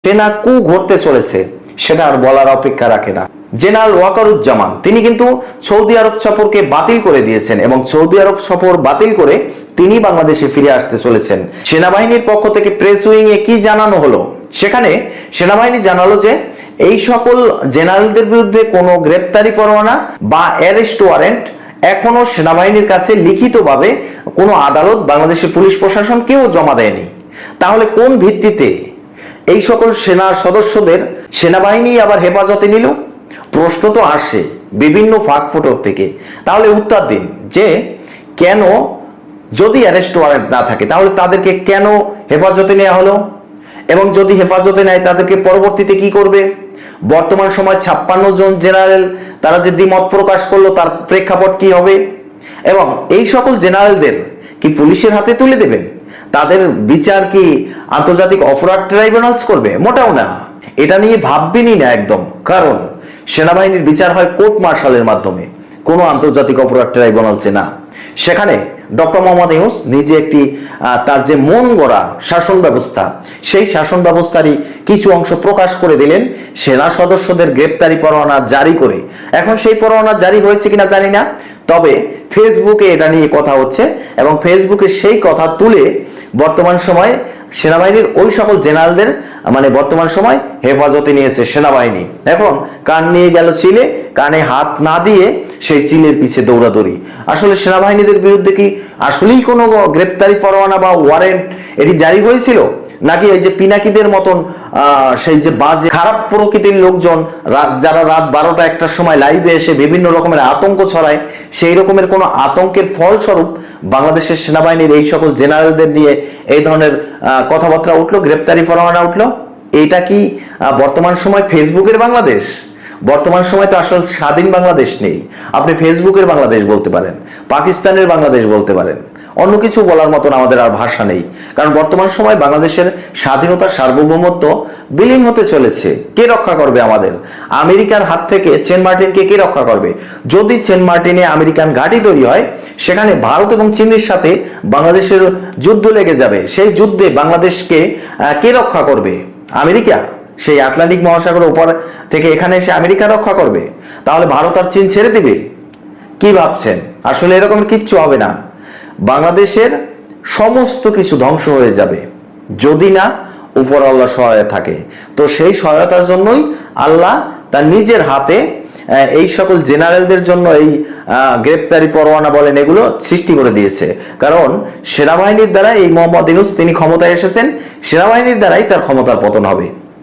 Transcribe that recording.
সেনা কু ঘটতে চলেছে সেটা আর বলার অপেক্ষা রাখে না। জেনারেল ওয়াকারুজ্জামান তিনি কিন্তু সৌদি আরব সফরকে বাতিল করে দিয়েছেন এবং সৌদি আরব সফর বাতিল করে তিনি বাংলাদেশে ফিরে আসতে চলেছেন। সেনাবাহিনীর পক্ষ থেকে প্রেস উইং এ কি জানানো হলো, সেখানে সেনাবাহিনী জানালো যে এই সকল জেনারেলদের বিরুদ্ধে কোনো গ্রেপ্তারি পরোয়ানা বা অ্যারেস্ট ওয়ারেন্ট এখনো সেনাবাহিনীর কাছে লিখিতভাবে কোনো আদালত, বাংলাদেশের পুলিশ প্রশাসন কেউ জমা দেয়নি। তাহলে কোন ভিত্তিতে এই সকল সেনা সদস্যদের সেনাবাহিনী আবার হেফাজতে নিল? প্রশ্ন তো আসে বিভিন্ন ফাঁক ফোটর থেকে। তাহলে উত্তর দিন যে কেন, যদি অ্যারেস্ট ওয়ারেন্ট না থাকে তাহলে তাদেরকে কেন হেফাজতে নেওয়া হলো, এবং যদি হেফাজতে নেয় তাদেরকে পরবর্তীতে কি করবে? বর্তমান সময় 56 জন জেনারেল তারা যে দ্বিমত প্রকাশ করলো তার প্রেক্ষাপট কি হবে, এবং এই সকল জেনারেলদের কি পুলিশের হাতে তুলে দেবেন? তাদের বিচার কি আন্তর্জাতিক অপরাধ ট্রাইব্যুনালস করবে? মোটেও না, এটা নিয়ে ভাববেনই না একদম। কারণ সেনাবাহিনীর বিচার হয় কোর্ট মার্শালের মাধ্যমে, কোনো আন্তর্জাতিক অপরাধ ট্রাইব্যুনালসে না। সেখানে ডক্টর মোহাম্মদ ইউনূস নিজে একটি তার যে মন গড়া শাসন ব্যবস্থা, সেই শাসন ব্যবস্থারই কিছু অংশ প্রকাশ করে দিলেন সেনা সদস্যদের গ্রেপ্তারি পরোয়ানা জারি করে। এখন সেই পরোয়ানা জারি হয়েছে কিনা জানি না, তবে ফেসবুকে এটা নিয়ে কথা হচ্ছে এবং ফেসবুকে সেই কথা তুলে বর্তমান সময় সেনাবাহিনীর ওই সকল জেনারেলদের বর্তমান সময় হেফাজতে নিয়েছে সেনাবাহিনী। এখন কান নিয়ে গেল চিলে, কানে হাত না দিয়ে সেই চিলের পিছে দৌড়াদৌড়ি। আসলে সেনাবাহিনীদের বিরুদ্ধে কি আসলেই কোনো গ্রেপ্তারি পরোয়ানা বা ওয়ারেন্ট এটি জারি হয়েছিল, নাকি এই যে পিনাকিদের মতন সেই যে বাজে খারাপ প্রকৃতির লোকজন যারা রাত 12টা-1টার সময় লাইভে এসে বিভিন্ন রকমের আতঙ্ক ছড়ায়, সেই রকমের কোনো আতঙ্কের ফলস্বরূপ বাংলাদেশের সেনাবাহিনীর এই সকল জেনারেলদের নিয়ে এই ধরনের কথাবার্তা উঠলো, গ্রেপ্তারি পরোয়ানা উঠলো? এটা কি বর্তমান সময় ফেসবুকের বাংলাদেশ? বর্তমান সময় তো আসলে স্বাধীন বাংলাদেশ নেই। আপনি ফেসবুকের বাংলাদেশ বলতে পারেন, পাকিস্তানের বাংলাদেশ বলতে পারেন, অন্য কিছু বলার মতন আমাদের আর ভাষা নেই। কারণ বর্তমান সময় বাংলাদেশের স্বাধীনতা, সার্বভৌমত্ব বিলীন হতে চলেছে। কে রক্ষা করবে আমাদের? আমেরিকার হাত থেকে সেন্ট মার্টিনকে কে রক্ষা করবে? যদি সেন্ট মার্টিনে আমেরিকান ঘাঁটি তৈরি হয়, সেখানে ভারত এবং চীনের সাথে বাংলাদেশের যুদ্ধ লেগে যাবে। সেই যুদ্ধে বাংলাদেশকে কে রক্ষা করবে? আমেরিকা? সেই আটলান্টিক মহাসাগরের উপর থেকে এখানে এসে আমেরিকা রক্ষা করবে? তাহলে ভারত আর চীন ছেড়ে দিবে? কি ভাবছেন? আসলে এরকম কিচ্ছু হবে না। বাংলাদেশের সমস্ত কিছু ধ্বংস হয়ে যাবে যদি না উপর আল্লাহ সহায় থাকে। তো সেই সহায়তার জন্যই আল্লাহ তার নিজের হাতে এই সকল জেনারেলদের জন্য এই গ্রেপ্তারি পরোয়ানা বলেন এগুলো সৃষ্টি করে দিয়েছে। কারণ সেনাবাহিনীর দ্বারা এই মোহাম্মদ ইউনূস তিনি ক্ষমতায় এসেছেন, সেনাবাহিনীর দ্বারাই তার ক্ষমতার পতন হবে।